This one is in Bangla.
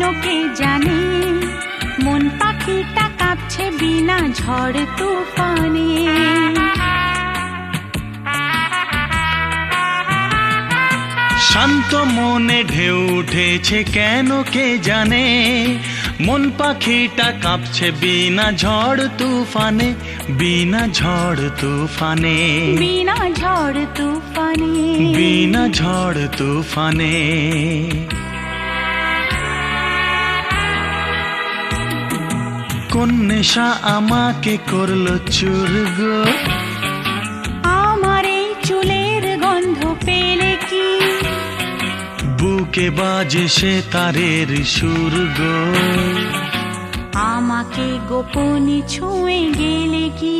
কেন কে জানে, মন পাখিটা কাঁপছে বিনা ঝড় তুফানে। শান্ত মনে ঢেউ উঠেছে কেন কে জানে, মন পাখিটা কাঁপছে বিনা ঝড় তুফানে, বিনা ঝড় তুফানে, বিনা ঝড় তুফানে, বিনা ঝড় তুফানে। কোন নেশা আমাকে করলো চুর গো, আমার এই চুলের গন্ধ পেলে কি, বুকে বাজে সে তারের সুর গো, আমাকে গোপনে ছুঁয়ে গেলে কি।